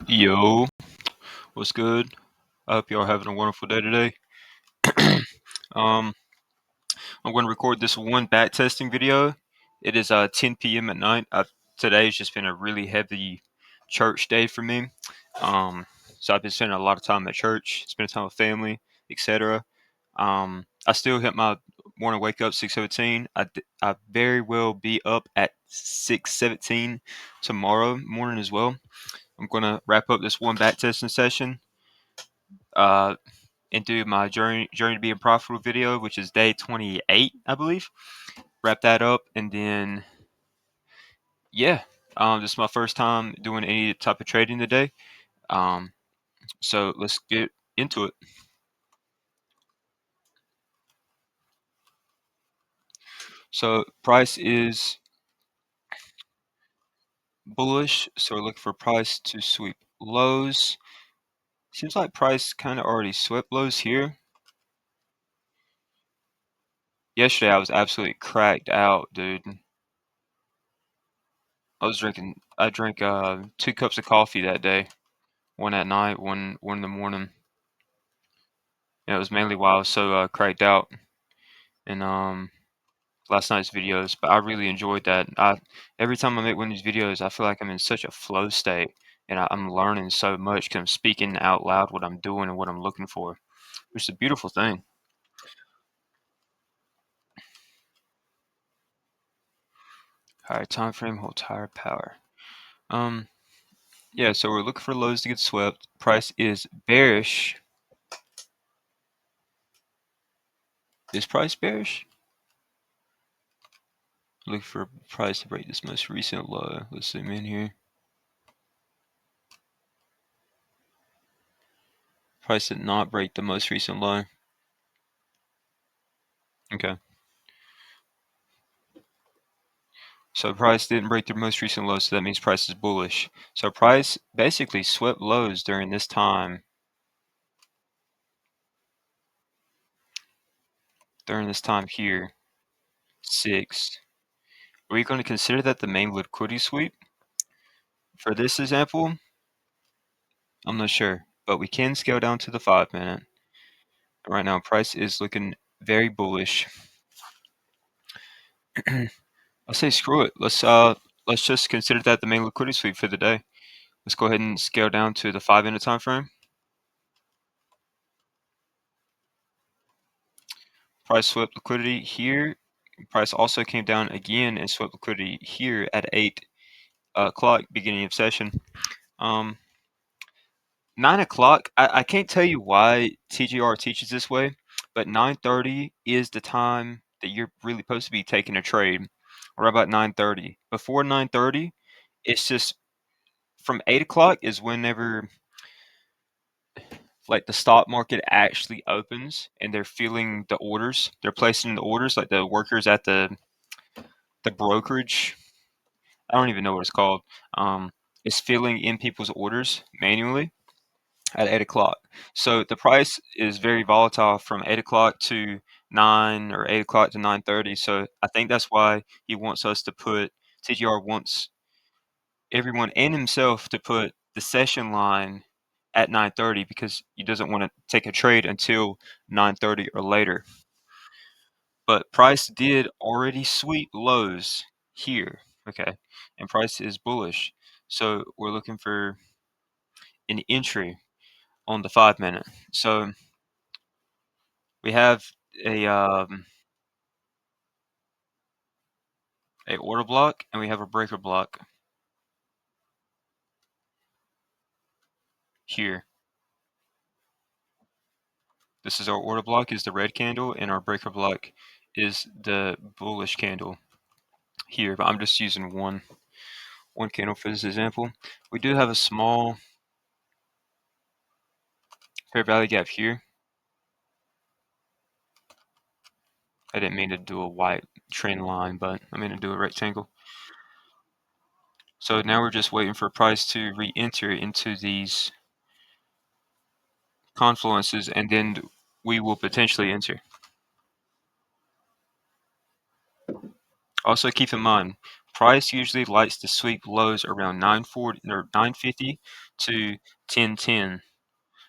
Yo, what's good? I hope y'all having a wonderful day today. um, I'm going to record this one back testing video. It is 10 p.m. at night. Today's just been a really heavy church day for me. Um, so I've been spending a lot of time at church, spending time with family, etc. I still hit my morning wake up 6:17. I very well be up at 6:17 tomorrow morning as well. I'm gonna wrap up this one back testing session. Uh, and do my journey to being profitable video, which is day 28, I believe. Wrap that up, and then yeah, this is my first time doing any type of trading today. Um, so let's get into it. So price is bullish, so we're looking for price to sweep lows. Seems like price kind of already swept lows here. Yesterday I was absolutely cracked out, dude. I drank 2 cups of coffee that day. One at night, one in the morning. Yeah, it was mainly why I was so cracked out in last night's videos. But I really enjoyed that. I Every time I make one of these videos, I feel like I'm in such a flow state, and I'm learning so much because I'm speaking out loud what I'm doing and what I'm looking for, which is a beautiful thing. Higher time frame, hold higher power. Um, yeah. So we're looking for lows to get swept. Price is bearish. Is price bearish? Looking for price to break this most recent low. Let's zoom in here. Price did not break the most recent low. Okay. So price didn't break their most recent low, so that means price is bullish. So price basically swept lows during this time here, 6. Are we going to consider that the main liquidity sweep? For this example, I'm not sure, but we can scale down to the 5 minute. Right now, price is looking very bullish. I'll say screw it. Let's just consider that the main liquidity sweep for the day. Let's go ahead and scale down to the 5 minute time frame. Price swept liquidity here. Price also came down again and swept liquidity here at 8 o'clock, beginning of session. Um, 9 o'clock, I can't tell you why TGR teaches this way, but 9:30 is the time that you're really supposed to be taking a trade, or about 9:30. Before 9:30, it's just from 8 o'clock is whenever like the stock market actually opens and they're feeling the orders. They're placing the orders, like the workers at the brokerage. I don't even know what it's called. Um, is filling in people's orders manually at 8 o'clock. So the price is very volatile from 8 o'clock to 9 or 8 o'clock to 9:30. So I think that's why he wants us to put TGR wants everyone and himself to put the session line at 9:30 because he doesn't want to take a trade until 9:30 or later. But price did already sweep lows here, okay, and price is bullish. So we're looking for an entry on the 5 minute. So we have a order block and we have a breaker block here. This is our order block is the red candle and our breaker block is the bullish candle here, but I'm just using one candle for this example. We do have a small fair value gap here. I didn't mean to do a white trend line, but I mean to do a rectangle. So now we're just waiting for price to re-enter into these confluences, and then we will potentially enter. Also keep in mind, price usually likes to sweep lows around 940 or 950. to 10.10.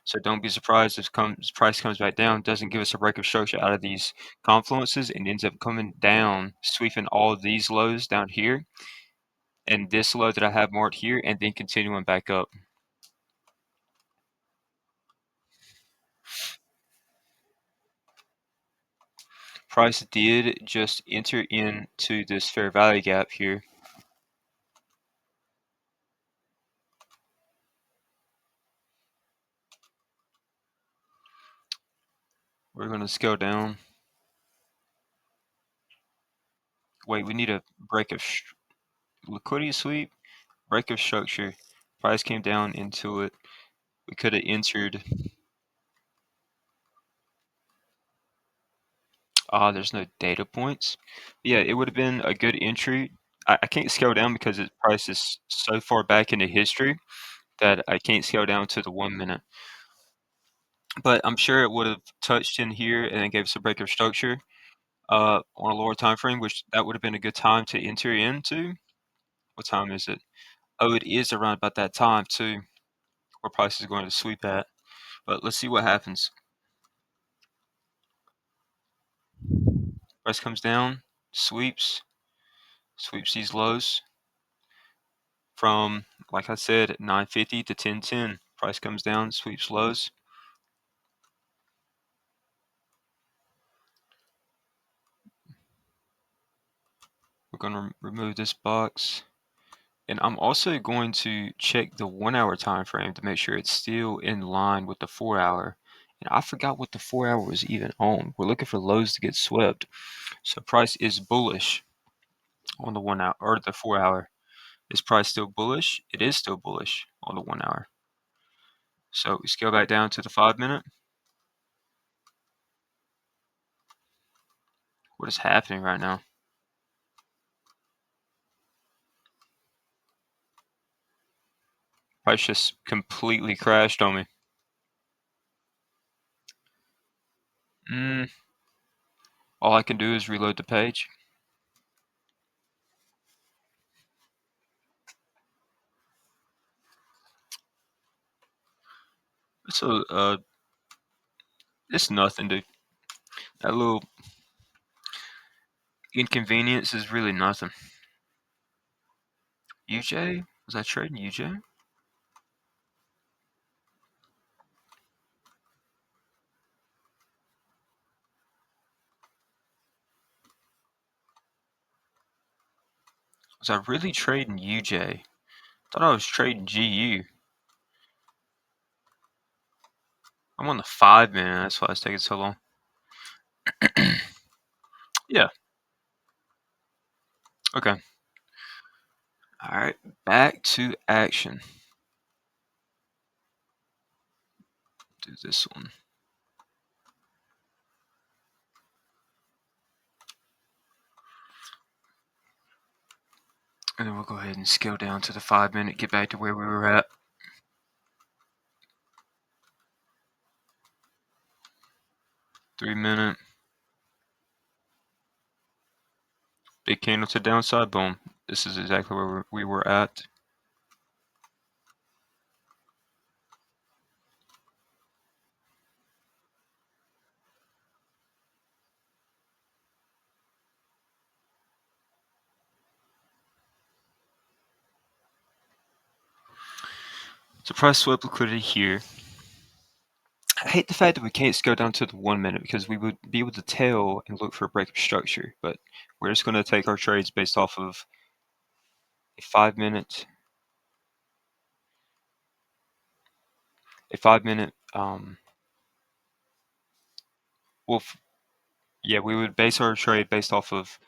So don't be surprised if price comes back down, doesn't give us a break of structure out of these confluences, and ends up coming down, sweeping all of these lows down here, and this low that I have marked here, and then continuing back up. Price did just enter into this fair value gap here. We're going to scale down. Wait, we need a break of liquidity sweep, break of structure. Price came down into it. We could have entered. There's no data points. Yeah, it would have been a good entry. I can't scale down because its price is so far back into history that I can't scale down to the 1 minute. But I'm sure it would have touched in here and then gave us a break of structure on a lower time frame, which that would have been a good time to enter into. What time is it? Oh, it is around about that time too, where price is going to sweep at. But let's see what happens. Price comes down, sweeps these lows from, like I said, 950 to 1010. Price comes down, sweeps lows. We're going to remove this box. And I'm also going to check the 1 hour time frame to make sure it's still in line with the 4 hour. And I forgot what the 4 hour was even on. We're looking for lows to get swept. So price is bullish on the 1 hour or the 4 hour. Is price still bullish? It is still bullish on the 1 hour. So we scale back down to the 5 minute. What is happening right now? Price just completely crashed on me. All I can do is reload the page. So it's nothing, dude. That little inconvenience is really nothing. UJ? Was I trading UJ? Was I really trading UJ? Thought I was trading GU. I'm on the 5 minute. That's why it's taking so long. Yeah. Okay. All right. Back to action. Do this one. And then we'll go ahead and scale down to the 5 minute, get back to where we were at. Three-minute. Big candle to downside. Boom. This is exactly where we were at. So price swept liquidity here. I hate the fact that we can't scale down to the 1 minute because we would be able to tell and look for a break of structure, but we're just going to take our trades based off of a 5 minute, a 5 minute. Well, yeah, we would base our trade based off of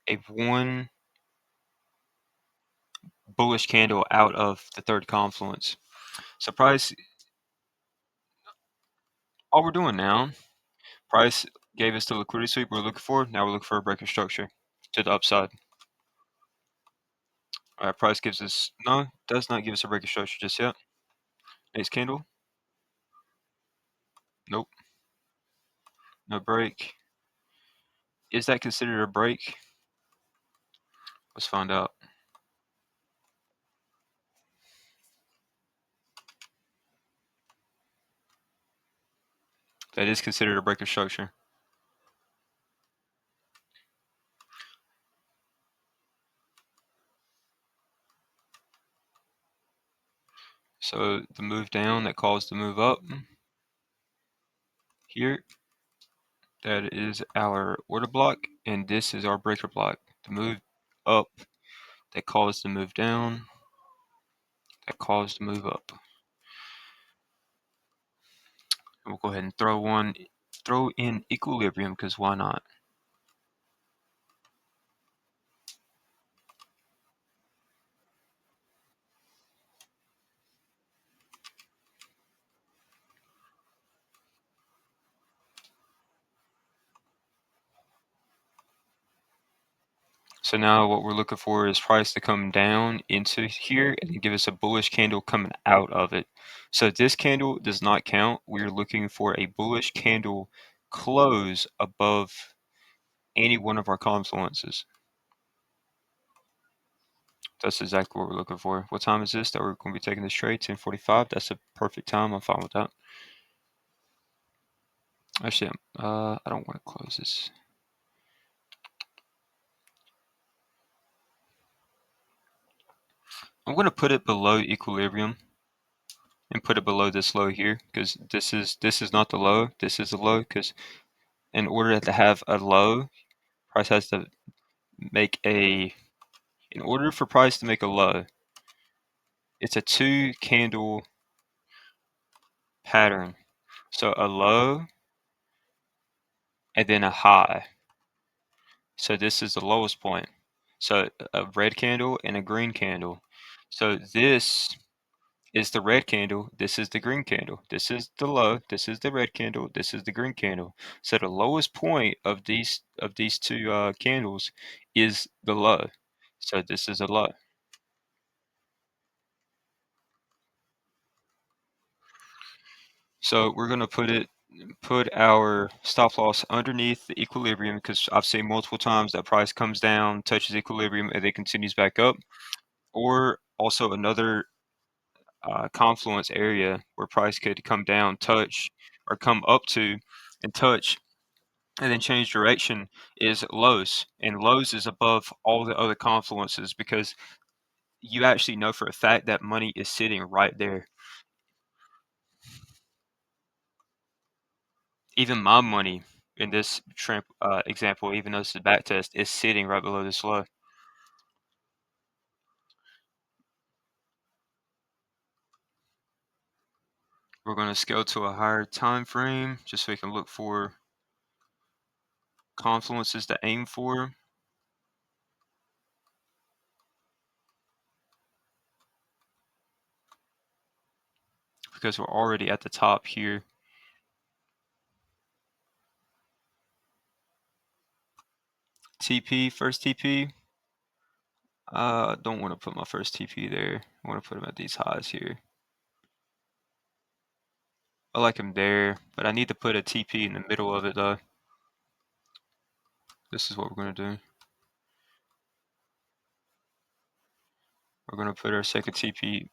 a one bullish candle out of the third confluence. So price, all we're doing now, price gave us the liquidity sweep we're looking for. Now we're looking for a break of structure to the upside. All right, price gives us, no, does not give us a break of structure just yet. Next candle, nope, no break. Is that considered a break? Let's find out. That is considered a break of structure. So the move down that caused the move up here, that is our order block, and this is our breaker block. The move up that caused the move down, that caused the move up. And we'll go ahead and throw in equilibrium, because why not? So now what we're looking for is price to come down into here and give us a bullish candle coming out of it. So this candle does not count. We're looking for a bullish candle close above any one of our confluences. That's exactly what we're looking for. What time is this that we're going to be taking this trade? 10:45. That's a perfect time. I'm fine with that. Actually, I don't want to close this. I'm going to put it below equilibrium and put it below this low here, because this is not the low. This is the low, because in order to have a low, price has to make a. In order for price to make a low, it's a 2 candle pattern. So a low and then a high. So this is the lowest point. So a red candle and a green candle. So this is the red candle. This is the green candle. This is the low. This is the red candle. This is the green candle. So the lowest point of these two candles is the low. So this is a low. So we're gonna put our stop loss underneath the equilibrium, because I've seen multiple times that price comes down, touches equilibrium, and then continues back up. Or also another confluence area where price could come down, touch, or come up to and touch, and then change direction is lows. And lows is above all the other confluences, because you actually know for a fact that money is sitting right there. Even my money in this example, even though this is a back test, is sitting right below this low. We're going to scale to a higher time frame just so we can look for confluences to aim for. Because we're already at the top here. TP, first TP. Don't want to put my first TP there. I want to put them at these highs here. I like them there, but I need to put a TP in the middle of it though. This is what we're going to do. We're going to put our second TP,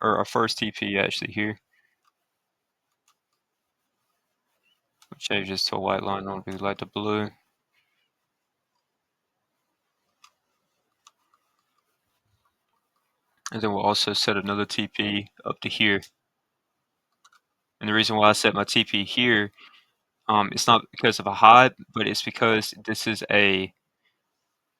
or our first TP actually here. We'll change this to a white line. I want to be like the blue. And then we'll also set another TP up to here. And the reason why I set my TP here, it's not because of a high, but it's because this is a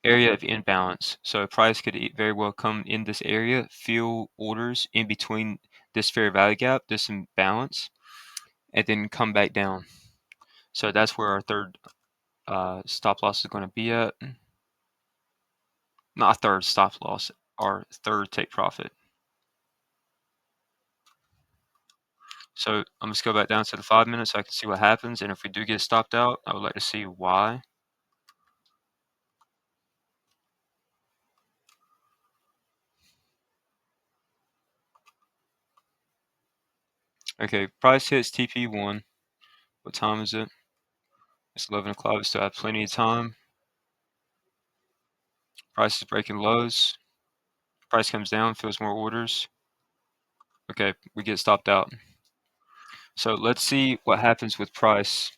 area of imbalance. So a price could very well come in this area, fill orders in between this fair value gap, this imbalance, and then come back down. So that's where our third stop loss is going to be at. Not a third stop loss, our third take profit. So I'm just go back down to the 5 minutes so I can see what happens. And if we do get stopped out, I would like to see why. Okay, price hits TP1. What time is it? It's 11 o'clock. We still have plenty of time. Price is breaking lows. Price comes down, fills more orders. Okay, we get stopped out. So let's see what happens with price.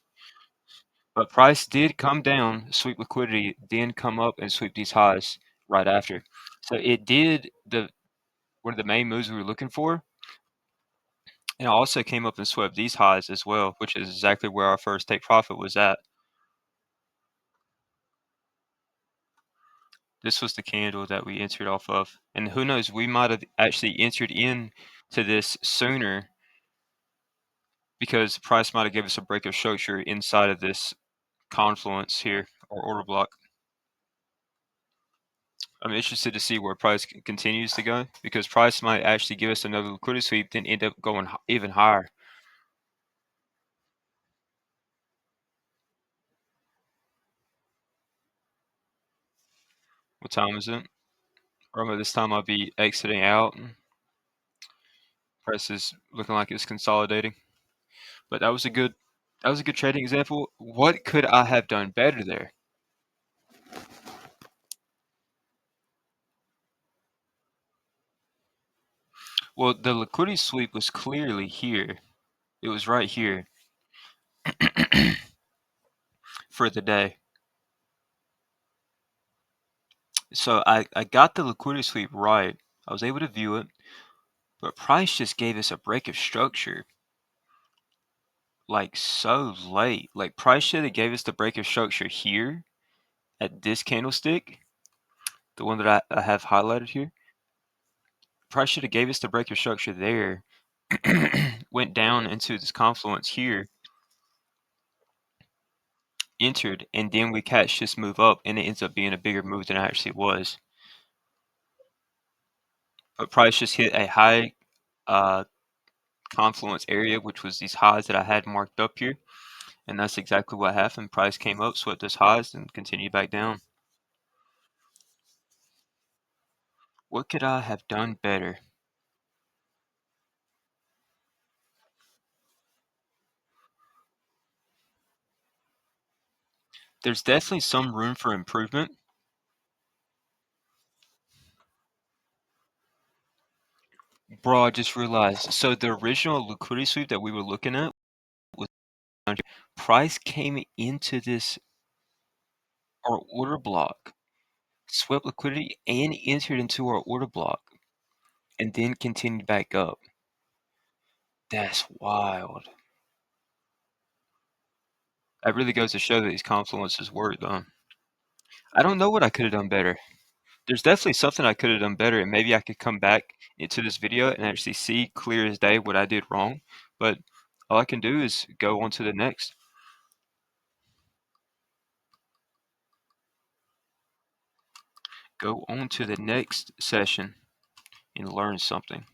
But price did come down, sweep liquidity, then come up and sweep these highs right after. So it did the one of the main moves we were looking for, and it also came up and swept these highs as well, which is exactly where our first take profit was at. This was the candle that we entered off of. And who knows, we might have actually entered in to this sooner because price might have given us a break of structure inside of this confluence here or order block. I'm interested to see where price continues to go because price might actually give us another liquidity sweep, then end up going even higher. What time is it? Remember, this time I'll be exiting out. Price is looking like it's consolidating, but that was a good trading example. What could I have done better there? Well, the liquidity sweep was clearly here. It was right here for the day. So I got the liquidity sweep right. I was able to view it, but price just gave us a break of structure like so late. Like price should have gave us the break of structure here at this candlestick, the one that I have highlighted here. Price should have gave us the break of structure there, went down into this confluence here, entered, and then we catch this move up, and it ends up being a bigger move than it actually was. But price just hit a high uh, confluence area, which was these highs that I had marked up here. And that's exactly what happened. Price came up, swept those highs, and continued back down. What could I have done better? There's definitely some room for improvement. Bro, I just realized. So the original liquidity sweep that we were looking at was down here. Price came into this our order block, swept liquidity, and entered into our order block, and then continued back up. That's wild. That really goes to show that these confluences work, though. I don't know what I could have done better. There's definitely something I could have done better, and maybe I could come back into this video and actually see clear as day what I did wrong. But all I can do is go on to the next. Go on to the next session and learn something.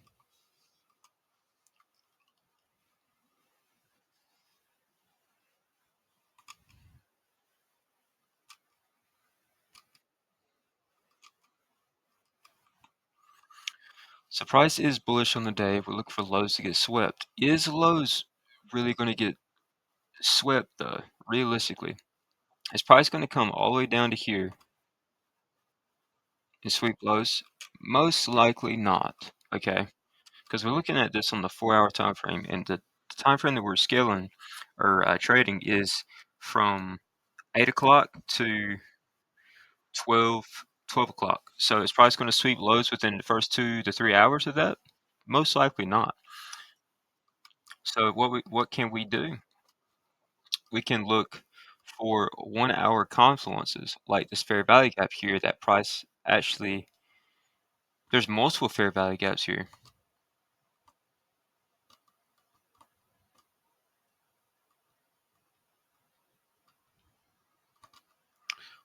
So price is bullish on the day. We're looking for lows to get swept. Is lows really going to get swept though? Realistically, is price going to come all the way down to here and sweep lows? Most likely not. Okay, because we're looking at this on the 4-hour time frame, and the time frame that we're scaling or trading is from 8 o'clock to 12, 12 o'clock. So is price going to sweep lows within the first 2 to 3 hours of that? Most likely not. So what can we do? We can look for 1-hour confluences like this fair value gap here that price actually there's multiple fair value gaps here.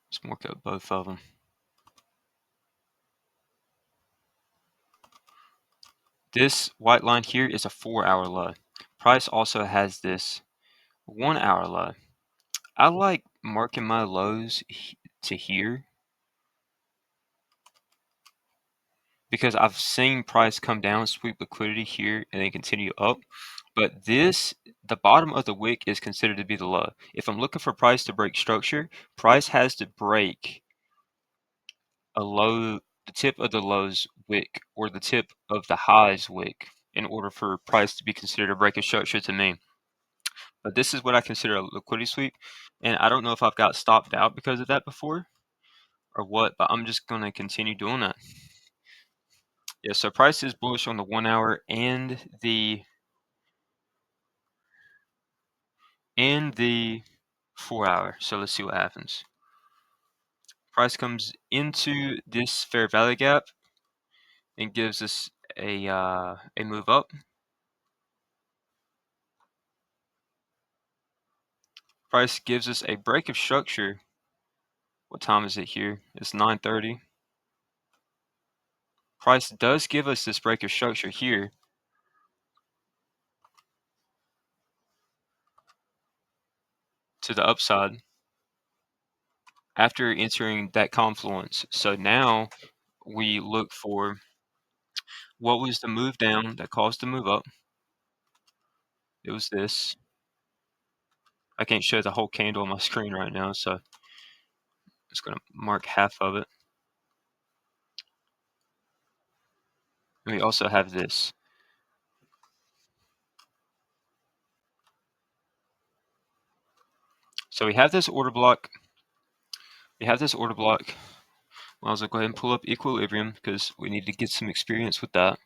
Let's mark up both of them. This white line here is a 4-hour low. Price also has this 1-hour low. I like marking my lows to here because I've seen price come down, sweep liquidity here, and then continue up. But the bottom of the wick is considered to be the low. If I'm looking for price to break structure, price has to break a low, the tip of the low's wick or the tip of the high's wick in order for price to be considered a break of structure to me. But this is what I consider a liquidity sweep, and I don't know if I've got stopped out because of that before or what, but I'm just gonna continue doing that. Yeah, so price is bullish on the 1 hour and the 4 hour. So let's see what happens. Price comes into this fair value gap and gives us a move up. Price gives us a break of structure. What time is it here? It's 9:30. Price does give us this break of structure here to the upside after entering that confluence. So now we look for what was the move down that caused the move up. It was this. I can't show the whole candle on my screen right now, so I'm just going to mark half of it. And we also have this. So we have this order block. Well, I was going to go ahead and pull up equilibrium because we need to get some experience with that.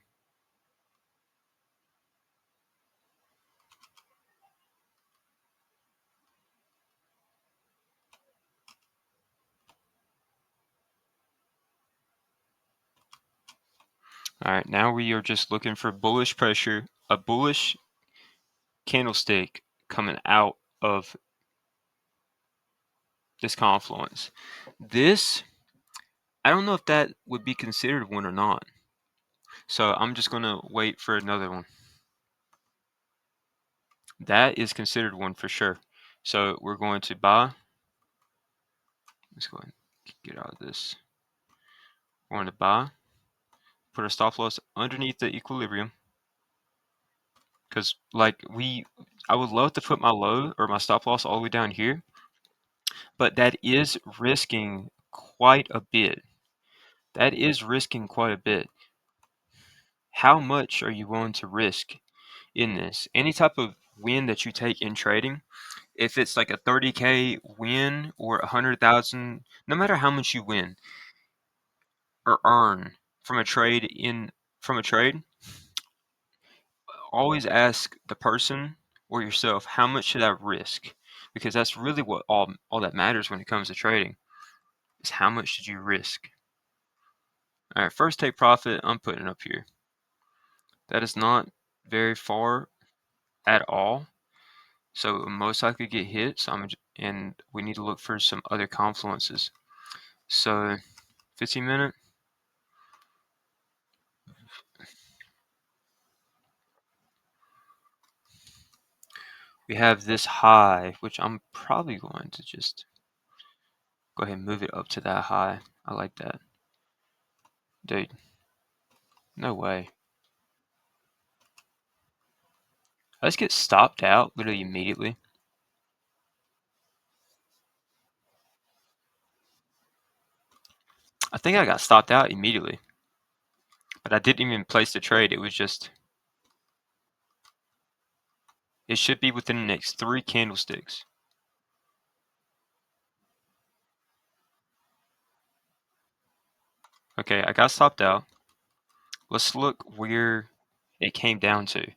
All right, now we are just looking for bullish pressure, a bullish candlestick coming out of this confluence. This, I don't know if that would be considered one or not. So I'm just going to wait for another one. That is considered one for sure. So we're going to buy. Let's go ahead and get out of this. We're going to buy. Put a stop loss underneath the equilibrium. Because I would love to put my low or my stop loss all the way down here. But that is risking quite a bit. How much are you willing to risk in this? Any type of win that you take in trading, if it's like a 30K win or 100,000, no matter how much you win or earn from a trade, always ask the person or yourself, how much should I risk? Because that's really what all that matters when it comes to trading is how much should you risk? All right, first take profit, I'm putting it up here. That is not very far at all. So it will most likely get hit. And we need to look for some other confluences. So 15 minute. We have this high, which I'm probably going to just go ahead and move it up to that high. I like that. Dude, no way. Let's get stopped out literally immediately. I think I got stopped out immediately. But I didn't even place the trade. It should be within the next 3 candlesticks. Okay, I got stopped out. Let's look where it came down to.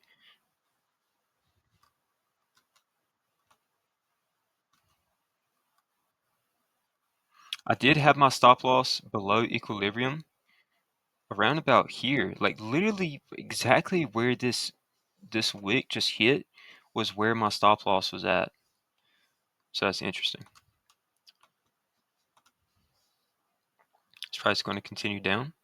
I did have my stop loss below equilibrium around about here. Like literally exactly where this wick just hit was where my stop loss was at. So that's interesting. This price is going to continue down.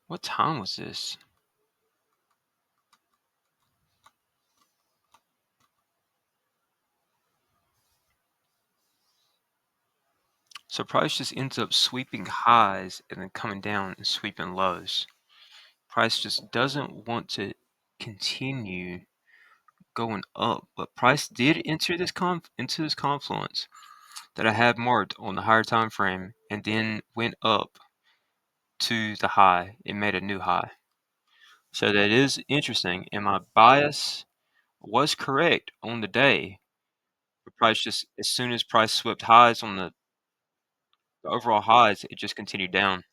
What time was this? So price just ends up sweeping highs and then coming down and sweeping lows. Price just doesn't want to continue going up, but price did enter this into this confluence. that I had marked on the higher time frame and then went up to the high. It made a new high. So that is interesting. And my bias was correct on the day. The price just, as soon as price swept highs on the overall highs, it just continued down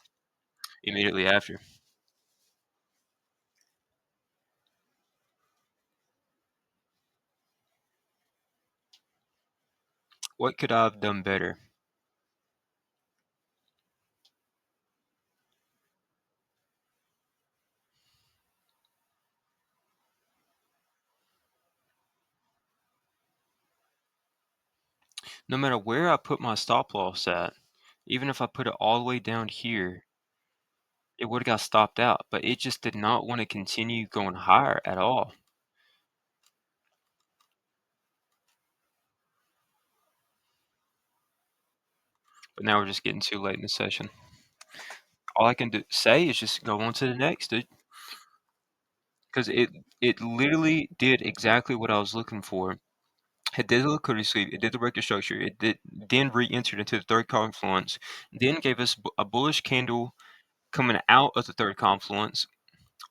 immediately after. What could I have done better? No matter where I put my stop loss at, even if I put it all the way down here, it would have got stopped out, but it just did not want to continue going higher at all. But now we're just getting too late in the session. All I can say is just go on to the next, dude. Because it literally did exactly what I was looking for. It did the liquidity sweep, it did the breaker structure, it did then re-entered into the third confluence, then gave us a bullish candle coming out of the third confluence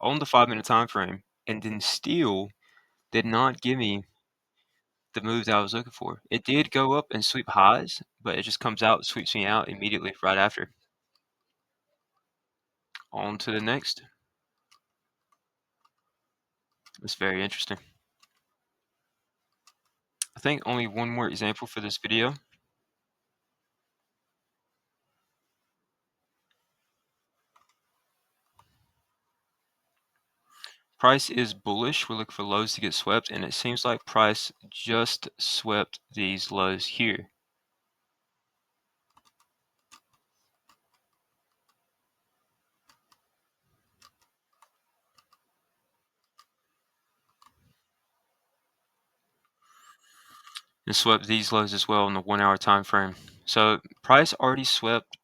on the 5-minute time frame, and then still did not give me the move that I was looking for. It did go up and sweep highs, but it just comes out, sweeps me out immediately right after. On to the next. It's very interesting. I think only one more example for this video. Price is bullish. We're looking for lows to get swept, and it seems like price just swept these lows here. And swept these lows as well in the 1 hour time frame. So price already swept.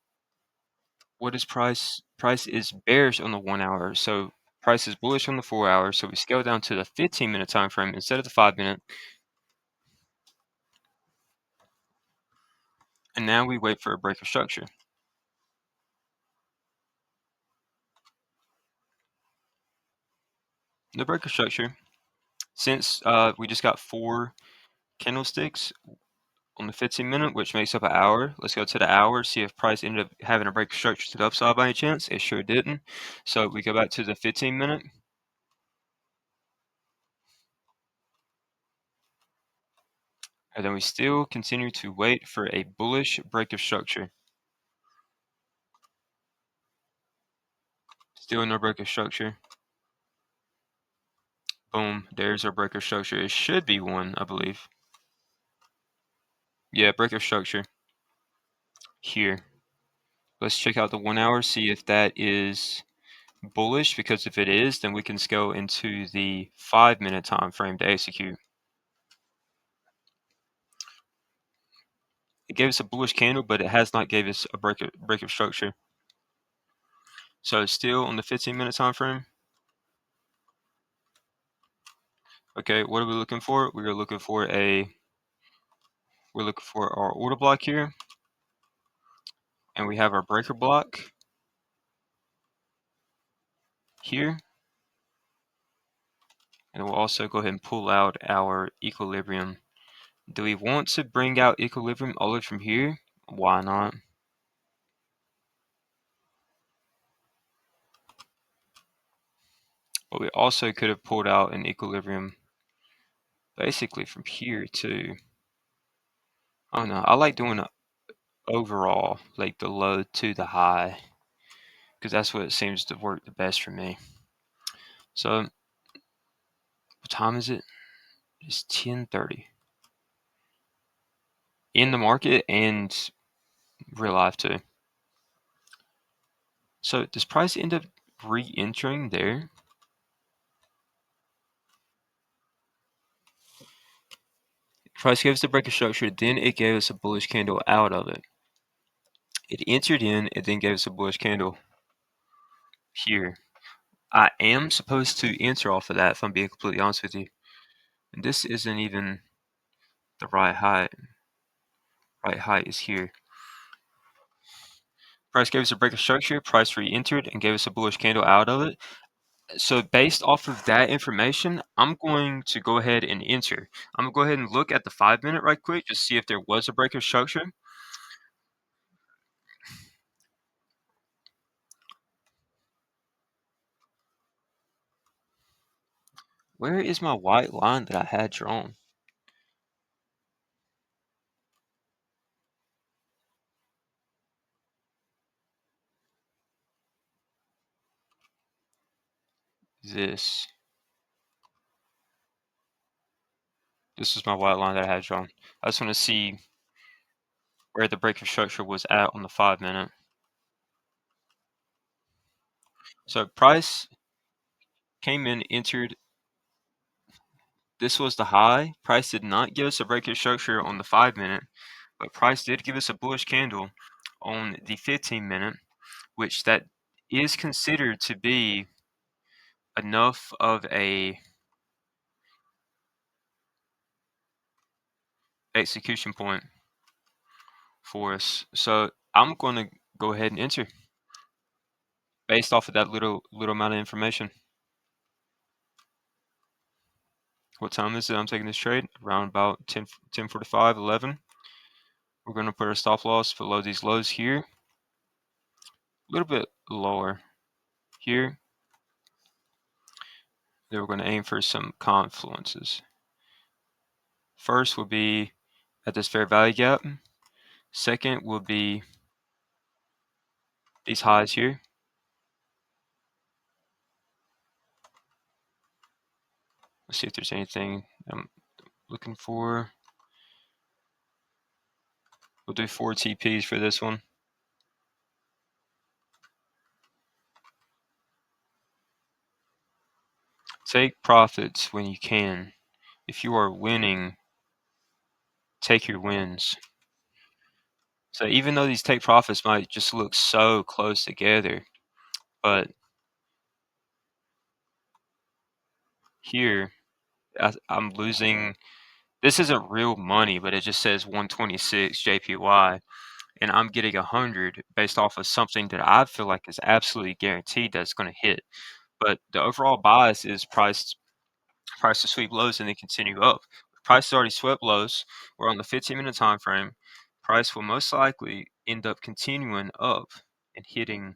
What is price? Price is bearish on the 1 hour. So price is bullish on the 4 hour. So we scale down to the 15-minute time frame instead of the 5-minute. And now we wait for a break of structure. The break of structure, since we just got 4 candlesticks on the 15-minute, which makes up an hour. Let's go to the hour, see if price ended up having a break of structure to the upside by any chance. It sure didn't. So we go back to the 15-minute. And then we still continue to wait for a bullish break of structure. Still no break of structure. Boom, there's our break of structure. It should be one, I believe. Yeah, break of structure here. Let's check out the 1 hour, see if that is bullish, because if it is, then we can scale into the 5-minute time frame to execute. It gave us a bullish candle, but it has not gave us a break of structure. So it's still on the 15-minute time frame. Okay, what are we looking for? We're looking for our order block here, and we have our breaker block here, and we'll also go ahead and pull out our equilibrium. Do we want to bring out equilibrium all the way from here? Why not? But we also could have pulled out an equilibrium basically from here too. I don't know. I like doing it overall, like the low to the high, because that's what seems to work the best for me. So, what time is it? It's 10:30. In the market and real life too. So does price end up re-entering there? Price gave us the break of structure, then it gave us a bullish candle out of it. It entered in, it then gave us a bullish candle here. I am supposed to enter off of that, if I'm being completely honest with you. And this isn't even the right right height is here. Price gave us a break of structure, price re-entered and gave us a bullish candle out of it. So based off of that information, I'm going to go ahead and enter. I'm gonna go ahead and look at the 5 minute right quick, just see if there was a break of structure. Where is my white line that I had drawn? This. This is my white line that I had drawn. I just want to see where the break of structure was at on the 5 minute. So price came in, entered. This was the high. Price did not give us a break of structure on the 5 minute, but price did give us a bullish candle on the 15 minute, which that is considered to be enough of a execution point for us. So I'm going to go ahead and enter based off of that little amount of information. What time is it? I'm taking this trade around about 10:45, 11. We're going to put our stop loss below these lows here, a little bit lower here. Then we're going to aim for some confluences. First will be at this fair value gap. Second will be these highs here. Let's see if there's anything I'm looking for. We'll do 4 TPs for this one. Take profits when you can. If you are winning, take your wins. So even though these take profits might just look so close together, but here I'm losing. This isn't real money, but it just says 126 JPY, and I'm getting 100 based off of something that I feel like is absolutely guaranteed that's going to hit. But the overall bias is price to sweep lows and then continue up. Price has already swept lows. We're on the 15-minute time frame. Price will most likely end up continuing up and hitting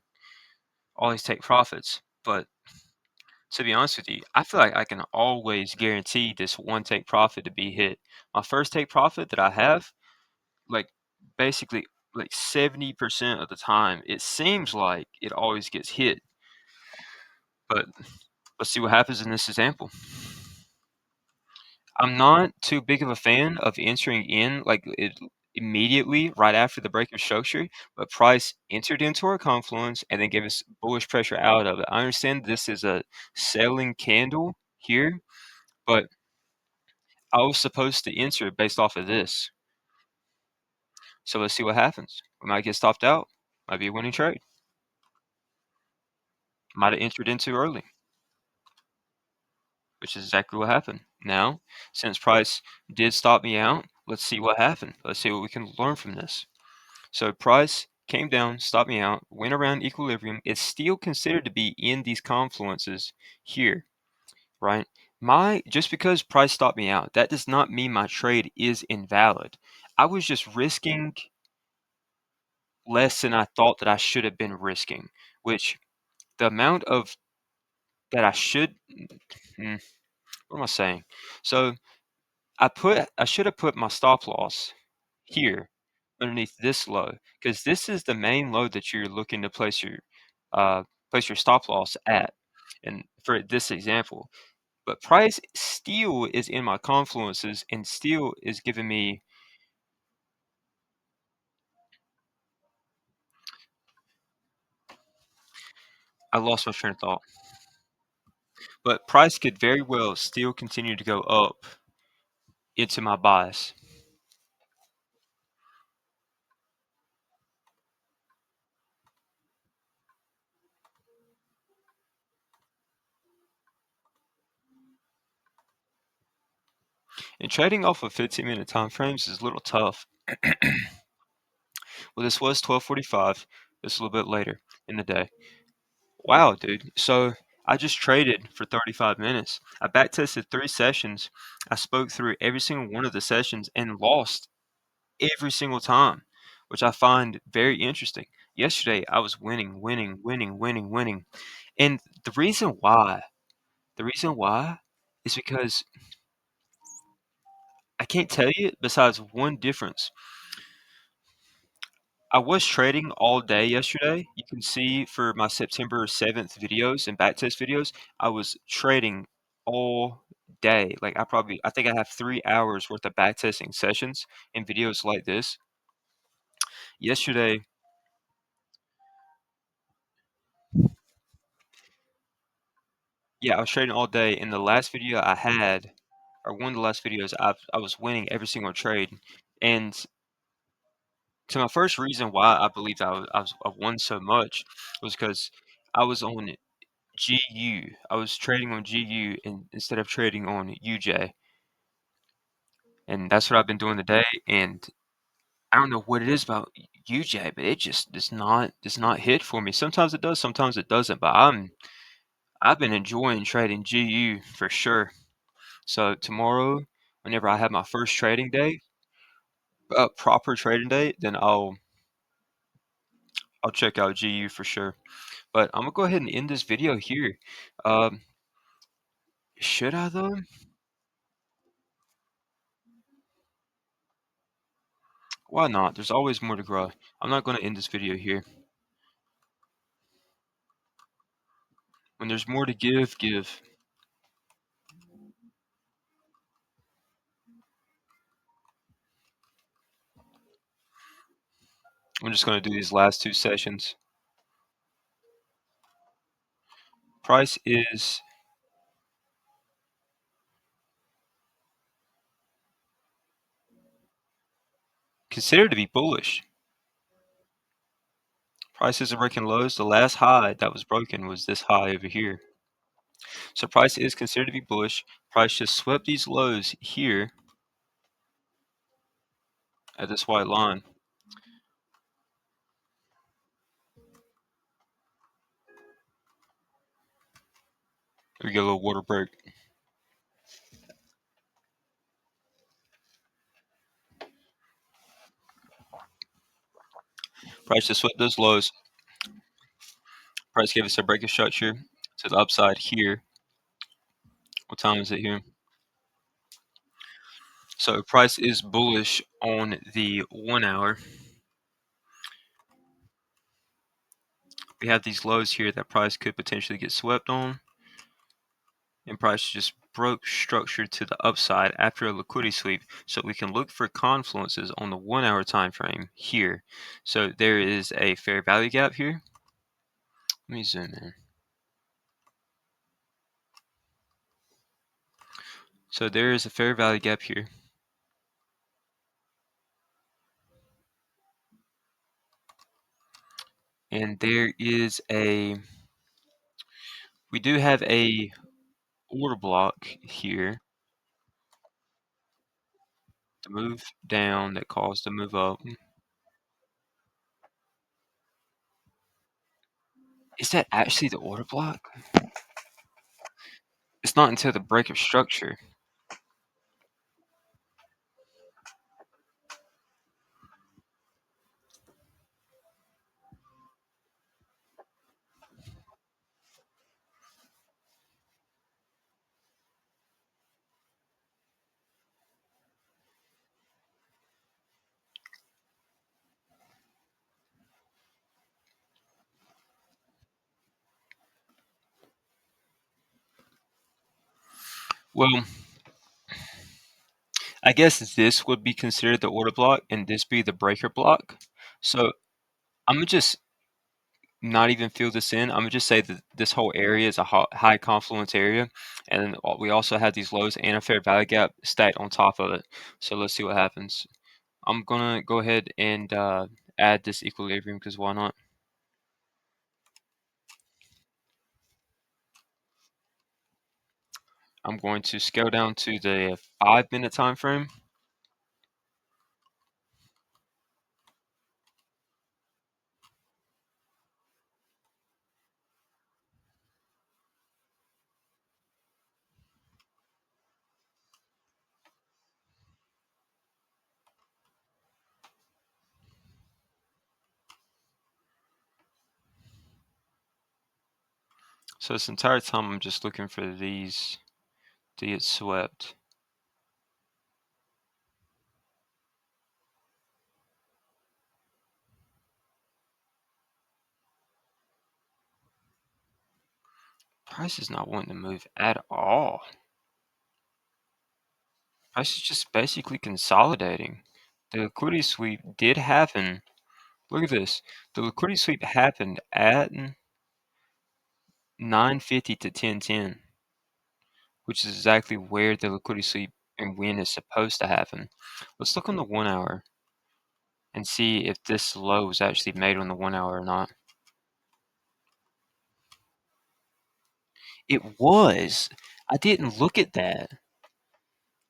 all these take profits. But to be honest with you, I feel like I can always guarantee this one take profit to be hit. My first take profit that I have, like basically like 70% of the time, it seems like it always gets hit. But let's see what happens in this example. I'm not too big of a fan of entering in like it immediately right after the break of structure, but price entered into our confluence and then gave us bullish pressure out of it. I understand this is a selling candle here, but I was supposed to enter based off of this. So let's see what happens. We might get stopped out. Might be a winning trade. Might have entered into early, which is exactly what happened. Now, since price did stop me out, let's see what happened. Let's see what we can learn from this. So price came down, stopped me out, went around equilibrium. It's still considered to be in these confluences here, right? Just because price stopped me out, that does not mean my trade is invalid. I was just risking less than I thought that I should have been risking, which the amount of that I should, hmm, what am I saying? So I should have put my stop loss here underneath this low because this is the main low that you're looking to uh, place your stop loss at. And for this example, but price still is in my confluences and still is giving me. I lost my train of thought. But price could very well still continue to go up into my bias. And trading off of 15-minute time frames is a little tough. Well, this was 12:45. It's a little bit later in the day. Wow, dude. So I just traded for 35 minutes. I backtested 3 sessions. I spoke through every single one of the sessions and lost every single time, which I find very interesting. Yesterday, I was winning, winning, winning, winning, winning. And the reason why is because I can't tell you besides one difference. I was trading all day yesterday. You can see for my September 7th videos and backtest videos, I was trading all day. Like I think I have 3 hours worth of backtesting sessions and videos like this. Yesterday, yeah, I was trading all day. In the last video I had, or one of the last videos, I was winning every single trade. And to my first reason why I believed I won so much was because I was on GU. I was trading on GU instead of trading on UJ, and that's what I've been doing today. And I don't know what it is about UJ, but it just does not hit for me. Sometimes it does, sometimes it doesn't. But I've been enjoying trading GU for sure. So tomorrow, whenever I have my first trading day, proper trading day, then I'll check out GU for sure. But I'm gonna go ahead and end this video here. Um, should I though? Why not? There's always more to grow. I'm not gonna end this video here. When there's more to give, give. I'm just gonna do these last 2 sessions. Price is considered to be bullish. Price isn't breaking lows. The last high that was broken was this high over here. So price is considered to be bullish. Price just swept these lows here at this white line. We get a little water break. Price just swept those lows. Price gave us a break of structure to the upside here. What time is it here? So price is bullish on the 1 hour. We have these lows here that price could potentially get swept on. And price just broke structure to the upside after a liquidity sweep, so we can look for confluences on the 1 hour time frame here. So there is a fair value gap here. Let me zoom in. So there is a fair value gap here. And there is we do have a order block here to move down that caused the move up. Is that actually the order block? It's not until the break of structure. Well, I guess this would be considered the order block and this be the breaker block. So I'm gonna just not even fill this in. I'm gonna just say that this whole area is a high confluence area, and we also have these lows and a fair value gap stacked on top of it. So let's see what happens. I'm gonna go ahead and add this equilibrium because why not? I'm going to scale down to the 5 minute time frame. So this entire time I'm just looking for these to get swept. Price is not wanting to move at all. Price is just basically consolidating. The liquidity sweep did happen. Look at this. The liquidity sweep happened at 9:50 to 10:10, which is exactly where the liquidity sweep and when is supposed to happen. Let's look on the 1 hour and see if this low was actually made on the 1 hour or not. It was. I didn't look at that.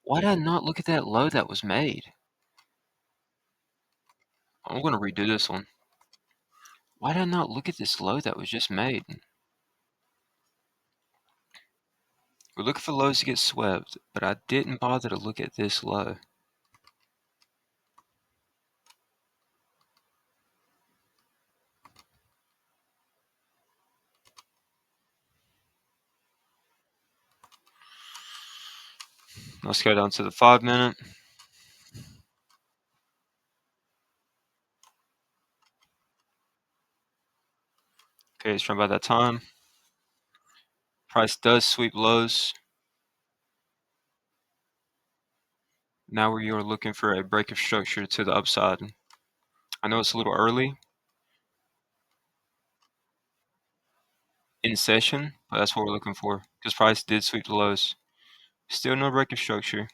Why did I not look at that low that was made? I'm going to redo this one. Why did I not look at this low that was just made? We're looking for lows to get swept, but I didn't bother to look at this low. Let's go down to the 5 minute. Okay, it's from about that time. Price does sweep lows. Now we are looking for a break of structure to the upside. I know it's a little early in session, but that's what we're looking for because price did sweep the lows. Still no break of structure.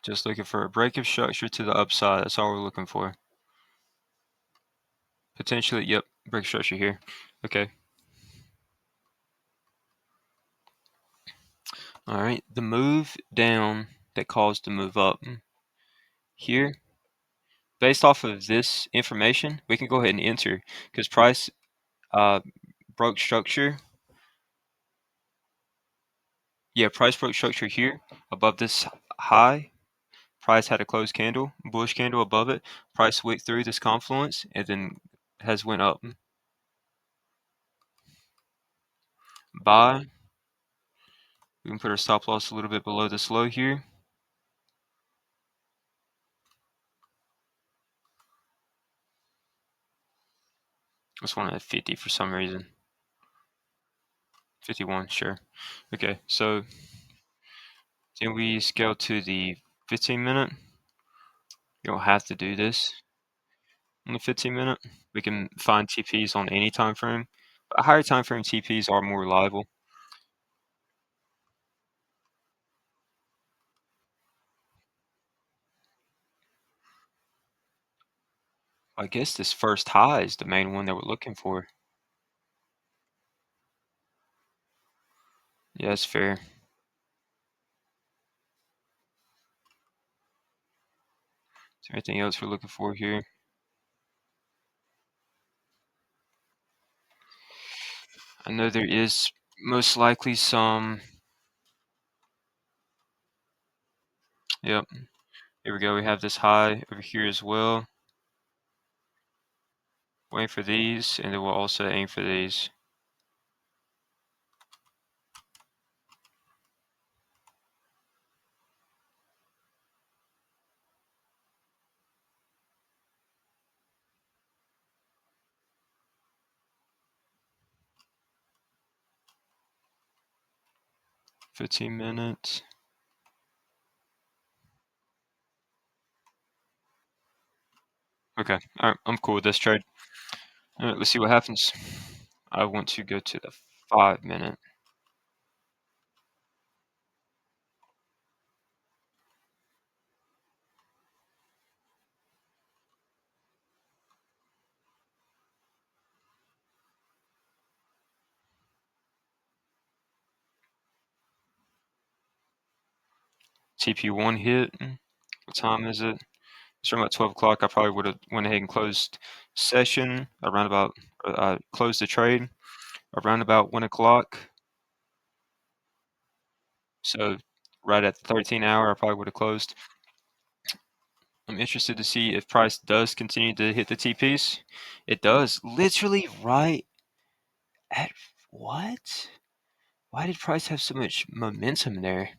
Just looking for a break of structure to the upside. That's all we're looking for. Potentially, yep, break structure here. Okay. All right. The move down that caused the move up here, based off of this information, we can go ahead and enter because price broke structure. Yeah, price broke structure here above this high. Price had a closed candle, bullish candle above it. Price went through this confluence and then has went up. Buy. We can put our stop loss a little bit below this low here. This one at 50 for some reason. 51, sure. Okay, so then we scale to the 15 minute. You don't have to do this on the 15 minute. We can find TPs on any time frame. But higher time frame TPs are more reliable. I guess this first high is the main one that we're looking for. Yeah, that's fair. Is there anything else we're looking for here? I know there is most likely some. Yep. Here we go. We have this high over here as well. Waiting for these, and then we'll also aim for these. $15. Okay. All right. I'm cool with this trade. All right. Let's see what happens. I want to go to the 5 minute. TP1 hit. What time is it? It's around about 12 o'clock. I probably would have went ahead and closed session around about, closed the trade around about 1 o'clock. So right at the 13 hour, I probably would have closed. I'm interested to see if price does continue to hit the TPs. It does. Literally right at what? Why did price have so much momentum there?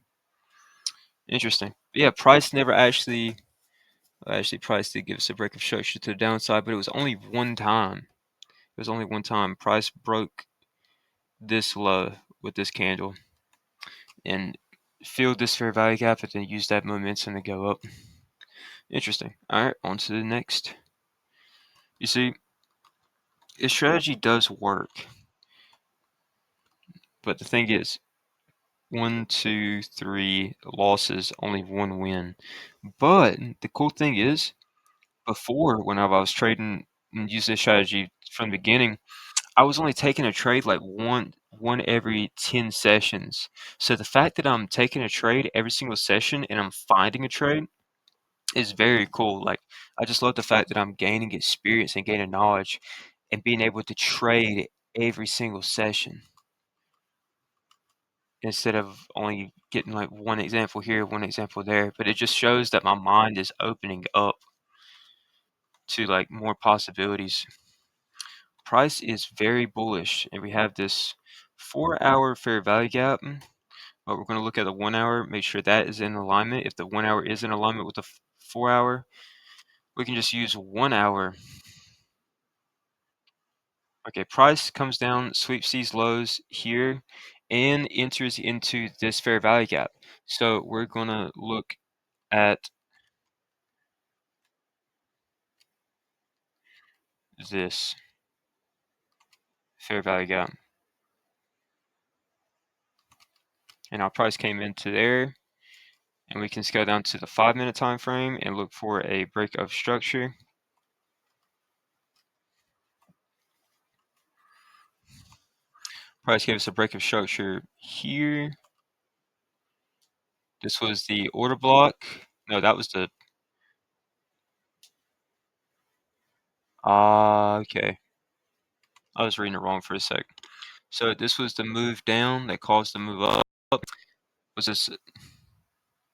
Interesting. But yeah, price never actually price did give us a break of structure to the downside, but it was only one time. It was only one time price broke this low with this candle and filled this fair value gap and then used that momentum to go up. Interesting. All right, on to the next. You see, this strategy does work, but the thing is, 1, 2, 3 losses, only one win. But the cool thing is, before when I was trading and used this strategy from the beginning, I was only taking a trade like one every 10 sessions. So the fact that I'm taking a trade every single session and I'm finding a trade is very cool. Like I just love the fact that I'm gaining experience and gaining knowledge and being able to trade every single session instead of only getting like one example here, one example there. But it just shows that my mind is opening up to like more possibilities. Price is very bullish, and we have this 4-hour fair value gap. But we're going to look at the 1 hour, make sure that is in alignment. If the 1 hour is in alignment with the 4 hour, we can just use 1 hour. Okay, price comes down, sweeps these lows here, and enters into this fair value gap. So we're going to look at this fair value gap. And our price came into there, and we can scale down to the 5-minute time frame and look for a break of structure. Price gave us a break of structure here. This was the order block. No, that was the okay. I was reading it wrong for a sec. So this was the move down that caused the move up. Was this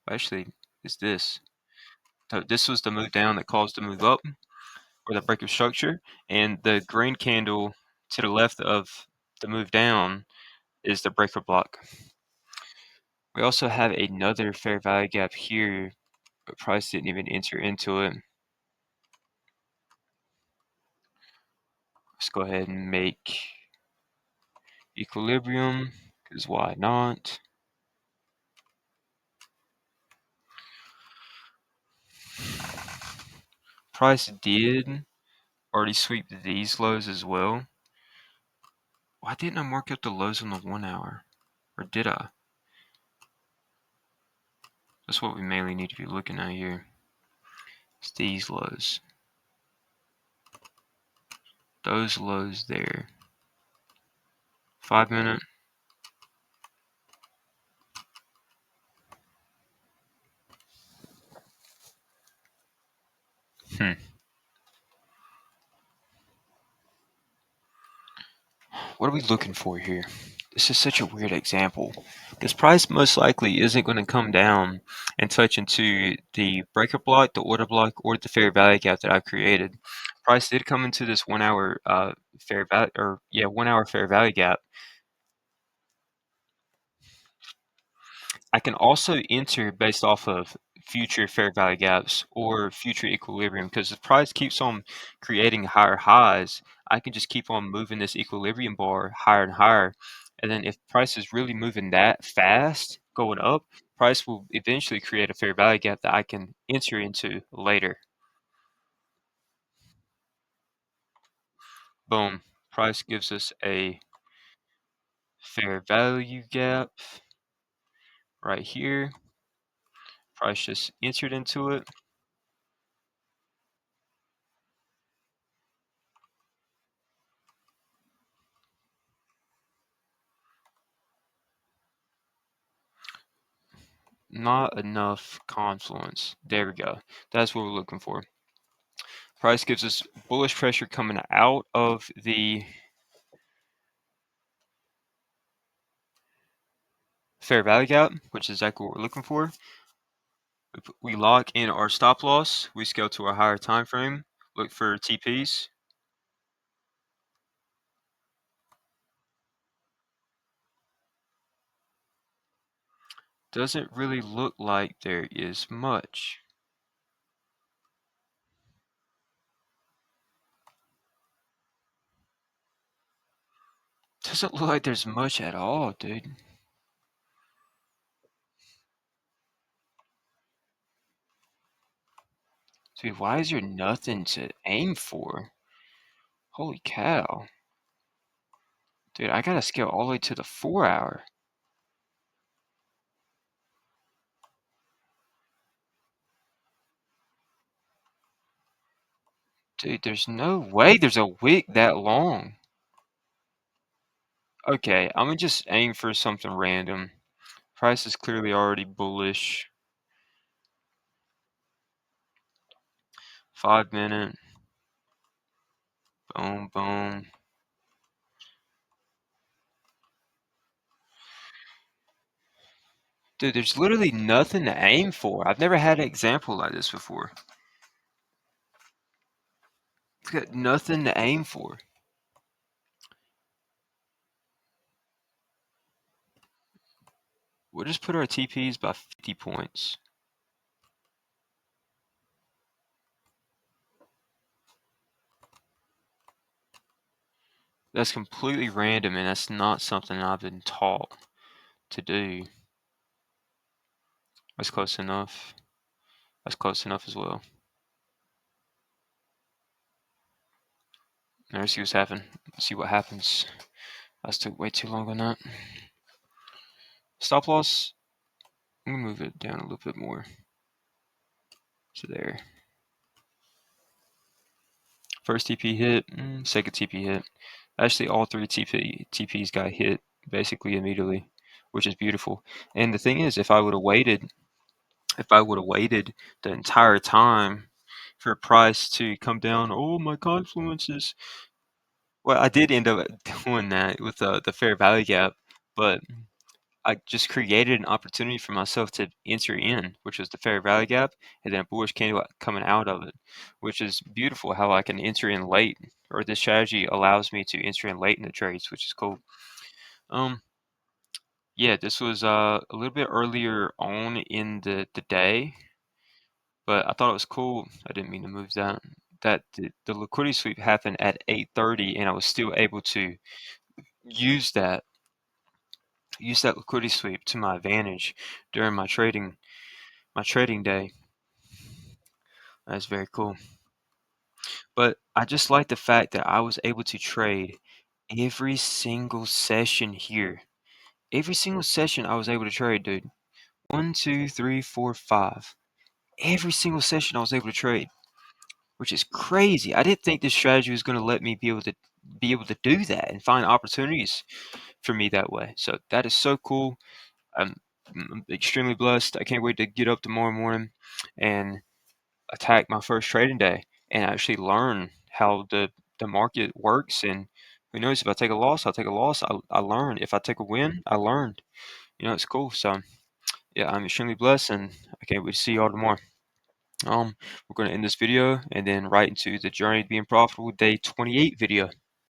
actually is this? So this was the move down that caused the move up or the break of structure, and the green candle to the left of the move down is the breaker block. We also have another fair value gap here, but price didn't even enter into it. Let's go ahead and make equilibrium, because why not? Price did already sweep these lows as well. Why didn't I mark up the lows on the 1 hour? Or did I? That's what we mainly need to be looking at here. It's these lows. Those lows there. 5-minute. What are we looking for here? This is such a weird example. Because price most likely isn't going to come down and touch into the breaker block, the order block, or the fair value gap that I've created. Price did come into this 1 hour fair value, or yeah, 1 hour fair value gap. I can also enter based off of future fair value gaps or future equilibrium because if price keeps on creating higher highs, I can just keep on moving this equilibrium bar higher and higher. And then if price is really moving that fast, going up, price will eventually create a fair value gap that I can enter into later. Boom. Price gives us a fair value gap right here. Price just entered into it. Not enough confluence. There we go. That's what we're looking for. Price gives us bullish pressure coming out of the fair value gap, which is exactly what we're looking for. We lock in our stop loss. We scale to a higher time frame. Look for TPs. Doesn't really look like there is much. Doesn't look like there's much at all, dude. Dude, why is there nothing to aim for? Holy cow. Dude, I gotta scale all the way to the 4 hour. Dude, there's no way there's a wick that long. Okay, I'm gonna just aim for something random. Price is clearly already bullish. 5 minute. Boom, boom. Dude, there's literally nothing to aim for. I've never had an example like this before. It's got nothing to aim for. We'll just put our TPs by 50 points. That's completely random, and that's not something I've been taught to do. That's close enough. That's close enough as well. Let's see what's happening. Let's see what happens. I took way too long on that. Stop loss. I'm gonna move it down a little bit more. So there. First TP hit, second TP hit. Actually, all three TPs got hit basically immediately, which is beautiful. And the thing is, if I would have waited the entire time for a price to come down, oh my confluences. Well, I did end up doing that with the fair value gap, but I just created an opportunity for myself to enter in, which was the fair value gap, and then a bullish candle coming out of it, which is beautiful how I can enter in late, or this strategy allows me to enter in late in the trades, which is cool. Um, yeah, this was a little bit earlier on in the day, but I thought it was cool. I didn't mean to move that. That the liquidity sweep happened at 8:30, and I was still able to use that liquidity sweep to my advantage during my trading day. That's very cool. But I just like the fact that I was able to trade every single session here. Every single session I was able to trade, dude. One, two, three, four, five. Every single session I was able to trade, which is crazy. I didn't think this strategy was going to let me be able to do that and find opportunities for me that way. So that is so cool. I'm extremely blessed. I can't wait to get up tomorrow morning and attack my first trading day and actually learn how the market works. And who knows, if I take a loss, I'll take a loss. I learn. If I take a win, I learned. It's cool. So yeah, I'm extremely blessed, and I can't wait to see y'all tomorrow. We're going to end this video and then right into the journey to being profitable day 28 video.